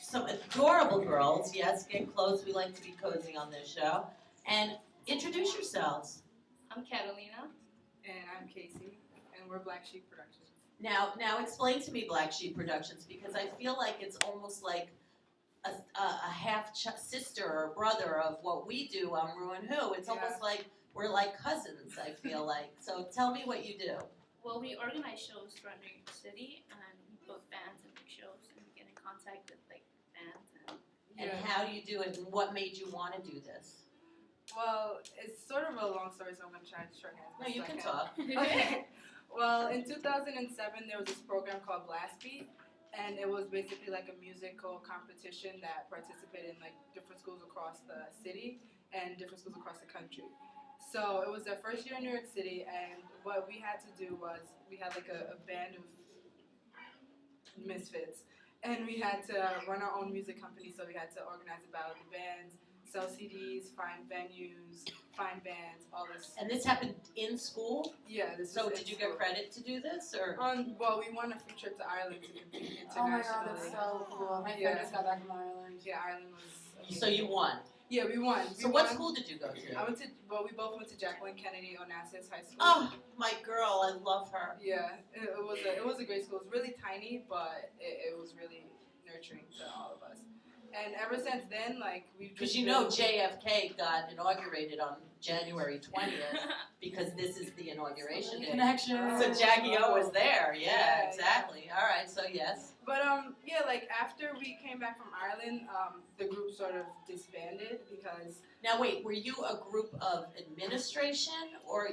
some adorable girls. Yes, get close. We like to be cozy on this show. And introduce yourselves. I'm Catalina. And I'm Casey, and we're Black Sheep Productions. Now explain to me Black Sheep Productions, because I feel like it's almost like a half sister or brother of what we do on ReW WhO. It's almost like we're like cousins, I feel like. So tell me what you do. Well, we organize shows throughout New York City, and we book bands and big shows, and we get in contact with like bands. And how do you do it, and what made you want to do this? Well, it's sort of a long story, so I'm going to try to shorthand it. No, you can talk. Okay. Well, in 2007, there was this program called Blast Beat, and it was basically like a musical competition that participated in like different schools across the city and different schools across the country. So it was our first year in New York City, and what we had to do was we had like a band of misfits, and we had to run our own music company. So we had to organize a battle of the bands, sell CDs, find venues, find bands, all this. And this happened in school? Yeah. So did you get credit to do this, or? Well, we won a free trip to Ireland to compete internationally. Oh my god, that's so cool. My friend just got back from Ireland. Yeah, Ireland was amazing. So you won? Yeah, we won. So what school did you go to? I went to, we both went to Jacqueline Kennedy Onassis High School. Oh, my girl, I love her. Yeah, it was a great school. It was really tiny, but it was really nurturing to all of us. And ever since then, like, we've just... Because you know JFK got inaugurated on January 20th, because this is the inauguration day. Connection. So Jackie O was there, yeah, exactly. All right, so yes. But, yeah, like, after we came back from Ireland, the group sort of disbanded because... Now wait, were you a group of administration, or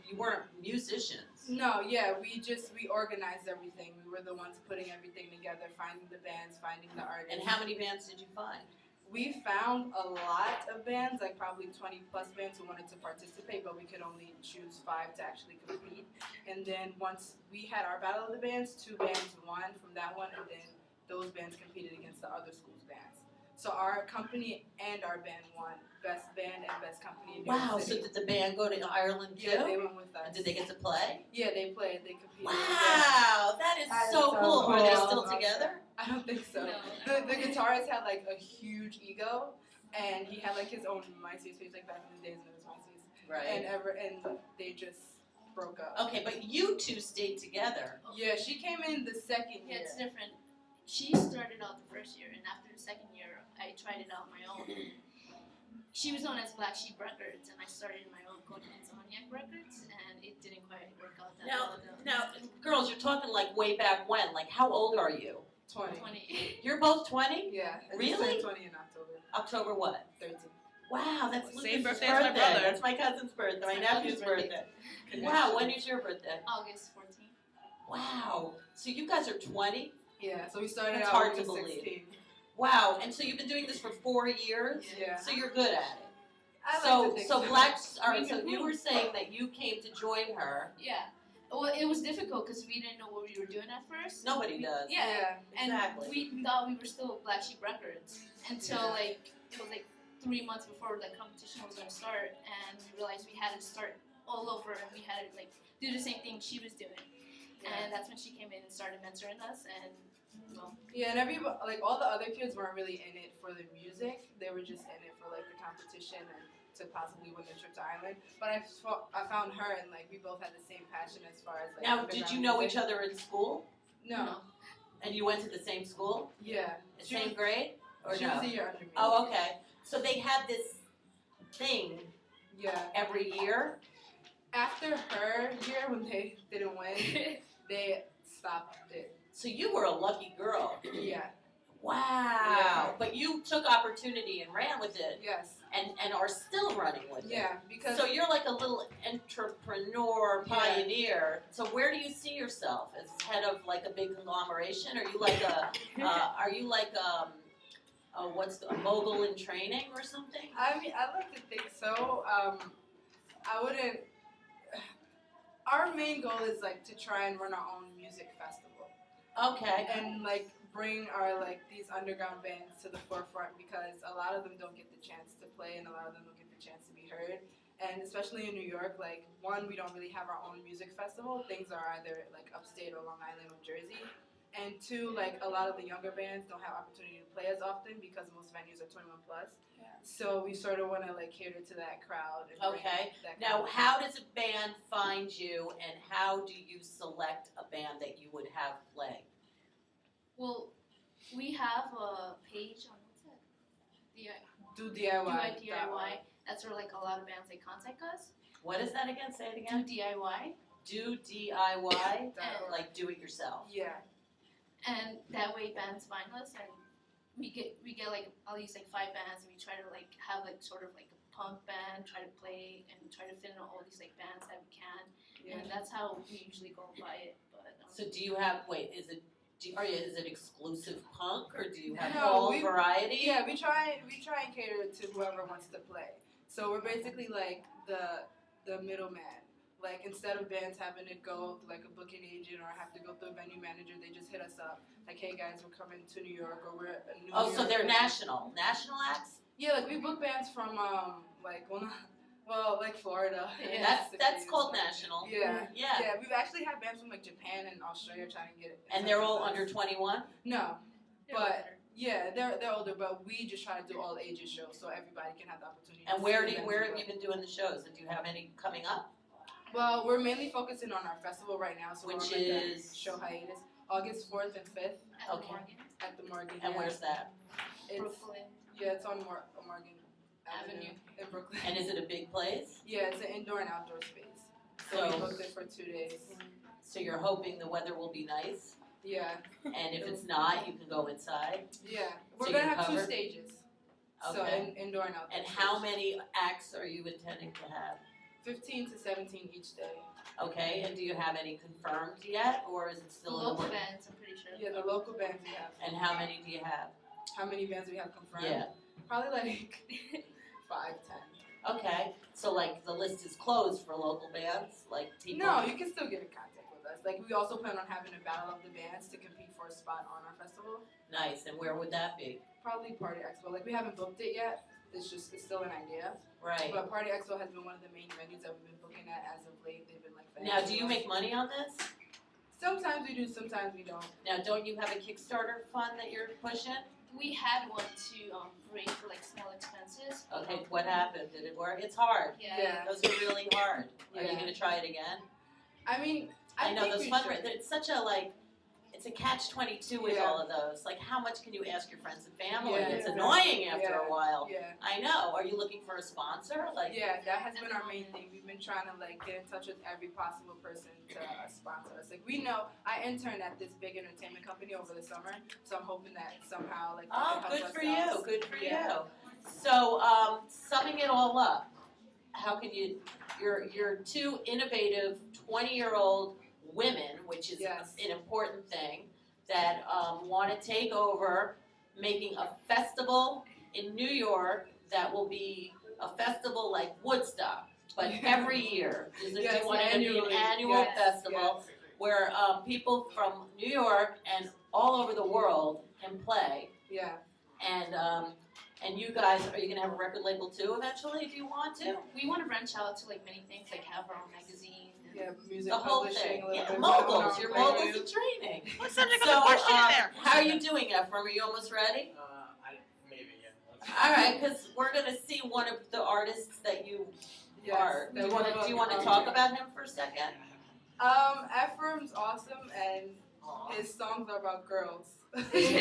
you weren't musicians? No, yeah, we organized everything. We were the ones putting everything together, finding the bands, finding the artists. And how many bands did you find? We found a lot of bands, like probably 20 plus bands who wanted to participate, but we could only choose 5 to actually compete. And then once we had our battle of the bands, 2 bands won from that one, and then those bands competed against the other school's bands. So our company and our band won Best Band and Best Company in New York City. So did the band go to Ireland too? Yeah, they went with us. And did they get to play? Yeah, they played. They competed. Wow, that is so cool. Are they still together? I don't think so. No. The guitarist had like a huge ego, and he had like his own MySpace page, like back in the days when it was MySpace. Right. And they just broke up. Okay, but you two stayed together. Yeah, she came in the second year. Yeah, it's different. She started out the first year, and after the second year, I tried it out on my own. She was known as Black Sheep Records, and I started my own Conan Insomniac Records, and it didn't quite work out that well. Now, girls, you're talking like way back when. Like, how old are you? 20. 20. You're both 20? Yeah. Really? 20 in October. October what? 13. Wow, that's Same Lucas's birthday as my brother. That's my cousin's birthday, my nephew's birthday. Wow, when is your birthday? August 14th. Wow, so you guys are 20? Yeah, so we started That's out hard when to we were believe. 16. Wow, and so you've been doing this for 4 years? Yeah. So you're good at it. I like to think So all right, so Me you too. were saying that you came to join her. Yeah. Well, it was difficult because we didn't know what we were doing at first. Nobody does. Yeah. And exactly. we thought we were still Black Sheep Records until like it was like 3 months before the competition was gonna start, and we realized we had to start all over, and we had to like do the same thing she was doing. And that's when she came in and started mentoring us, and well. Yeah, and like all the other kids weren't really in it for the music. They were just in it for like the competition and to possibly win the trip to Ireland. But I found her, and like we both had the same passion as far as like. Now, did you know each other in school? No. And you went to the same school? Yeah. The same grade? Or she no? was a year under me. Oh, okay. So they had this thing Yeah. every year? After her year, when they didn't win, they stopped it. So you were a lucky girl. Yeah. Wow. Yeah. But you took opportunity and ran with it. Yes. And are still running with it. Yeah, because So you're like a little entrepreneur pioneer. So where do you see yourself? As head of like a big conglomeration? Are you like a mogul in training or something? I mean, I like to think so. I wouldn't. Our main goal is like to try and run our own music festival. Okay. And like bring our like these underground bands to the forefront, because a lot of them don't get the chance to play and a lot of them don't get the chance to be heard. And especially in New York, like one, we don't really have our own music festival. Things are either like upstate or Long Island or Jersey. and two, like a lot of the younger bands don't have opportunity to play as often because most venues are 21 plus. Yeah. So we sort of want to like cater to that crowd. And bring Okay. that Now, crowd. how does a band find you, and how do you select a band that you would have play? Well, we have a page on what's that? Do DIY. DIY. That's where like a lot of bands they contact us. What is that again? Say it Do again. DIY, Do DIY, That- like do it yourself. Yeah. and that way bands find us, and we get like I'll use like 5 bands, and we try to like have like sort of like a punk band, try to play and try to fit in all these like bands that we can, and that's how we usually go by it. But So do you have? Wait, is it? Is it exclusive punk, or do you have No, all variety? Yeah, we try and cater to whoever wants to play. So we're basically like the middleman. Like instead of bands having to go through like a booking agent or have to go through a venue manager, they just hit us up. Like, hey guys, we're coming to New York, or we're a New Oh, York so they're band. national acts. Yeah, like we book bands from like like Florida. Yeah. That's called national. Yeah. Yeah. Yeah, we've actually had bands from like Japan and Australia trying to get it. And they're all under 21. No. they're But- better. Yeah, they're older, but we just try to do all ages shows so everybody can have the opportunity. And to where see them have as you been doing the shows? And do you have any coming up? Well, we're mainly focusing on our festival right now, so Which we're on like a is? show hiatus, August 4th and 5th At the Okay. Morgan, at the Morgan. And yeah. where's that? It's, Brooklyn. yeah, it's on Morgan Avenue Avenue. in Brooklyn. And is it a big place? Yeah, it's an indoor and outdoor space. So So- we booked it for 2 days. So you're hoping the weather will be nice, Yeah, and if it's not, you can go inside. yeah. We're So gonna you're have 2 covered? stages. So Okay. indoor and outdoor. And how stage. many acts are you intending to have? 15 to 17 each day. Okay, and do you have any confirmed yet, or is it The still in the local works? bands, I'm pretty sure. Yeah, the local bands we have. And how many do you have? How many bands we have confirmed? Yeah. Probably like 5, 10. Okay, so like the list is closed for local bands, like people. No, you can still get in contact with us. Like we also plan on having a battle of the bands to compete for a spot on our festival. Nice, and where would that be? Probably Party Expo. Like we haven't booked it yet. It's still an idea. Right. But Party Expo has been one of the main venues that we've been booking at as of late. They've been like. Now, do you make money on this? Sometimes we do, sometimes we don't. Now, don't you have a Kickstarter fund that you're pushing? We had one to raise for like small expenses. Okay, what happened? Did it work? It's hard. Yeah. Those are really hard. Are you Yeah. gonna try it again? I mean, I know think those we fundraisers. should. It's such a like. It's a catch-22 with Yeah. all of those. Like, how much can you ask your friends and family? Yeah, It's exactly. annoying after Yeah. a while. Yeah. I know. Are you looking for a sponsor? Like, Yeah, that has been our main thing. We've been trying to like get in touch with every possible person to sponsor us. Like we know I interned at this big entertainment company over the summer, so I'm hoping that somehow like they oh, can help good us for out. you. Good for Yeah. you. So, summing it all up, how can you? You're 2 innovative 20-year-old women, which is Yes. an important thing, that want to take over making a festival in New York that will be a festival like Woodstock, but every year. Do you Yes, want it to be an annually. annual Yes, festival where people from New York and all over the world can play? Yeah. And you guys, are you gonna have a record label too eventually? Do you want to? We want to branch out to like many things, like have our own magazine. And Yeah, music The whole publishing, thing. a little Yeah, bit moguls. more You're on moguls radio. in training. What's something So, got a question in there? how are you doing, Ephraim? Are you almost ready? Maybe, yeah. All right, because we're gonna see one of the artists that you Yes, are. that Do you we want love. to talk about him for a second? Ephraim's awesome, and his songs are about girls. She's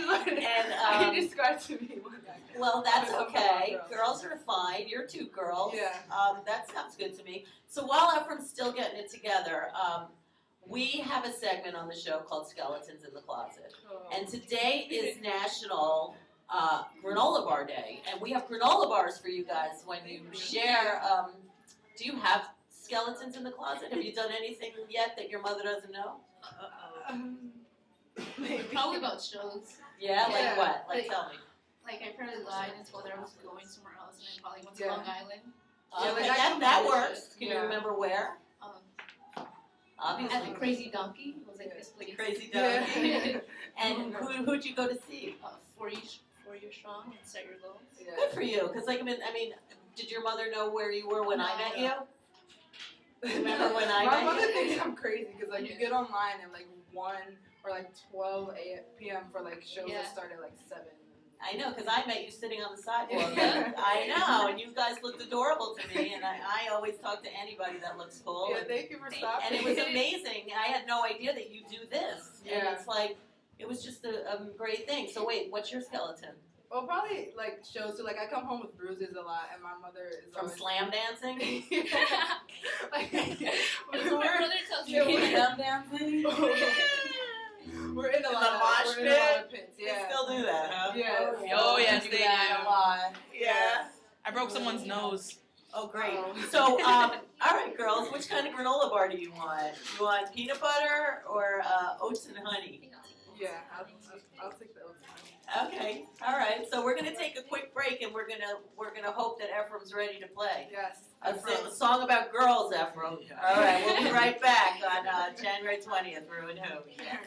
like, And he described to me one time. well, that's Something okay. about Girls are fine. You're 2 girls. Yeah. That sounds good to me. So while Ephraim's still getting it together, we have a segment on the show called Skeletons in the Closet. And today is National Granola Bar Day, and we have granola bars for you guys when you share. Do you have skeletons in the closet? Have you done anything yet that your mother doesn't know? Maybe. Probably about shows. Yeah, like Yeah. what? Like Like- tell me. Like I probably lied and told her I was going somewhere else, and I probably went to Yeah. Long Island. Yeah, Okay, like, I that can works. Can you Yeah. remember where? At Obviously. the Crazy Donkey. It was like this place. Crazy Yeah. Donkey. And who'd you go to see? 4 years strong and set your goals. Yeah. Good for you, because like I mean, did your mother know where you were when I met you? Remember when I My met mother you? thinks I'm crazy because like you get online and like one or like 12 p.m. for like shows Yeah. that start at like 7. I know, because I met you sitting on the sidewalk. I know, and you guys looked adorable to me, and I always talk to anybody that looks cool. Yeah, thank you for stopping. And it was amazing. I had no idea that you do this. And Yeah. it's like, it was just a great thing. So wait, what's your skeleton? Well, probably like shows too. Like I come home with bruises a lot, and my mother is From always slam dancing? like, My brother tells me. Yeah, we're- Slam dancing? we're in a In lot the of mosh we're in a lot of pit? pits. They Yeah. still do that, huh? Yeah. Oh, yes, do they that do. a lot. Yeah. I broke someone's nose. Oh, great. Oh. So, all right, girls, which kind of granola bar do you want? You want peanut butter or oats and honey? Yeah, I'll take those. Okay, all right. So we're gonna take a quick break, and we're gonna hope that Ephraim's ready to play. Yes. A song about girls, Ephraim. All right, we'll be right back on January 20th, ReW WhO. Yeah.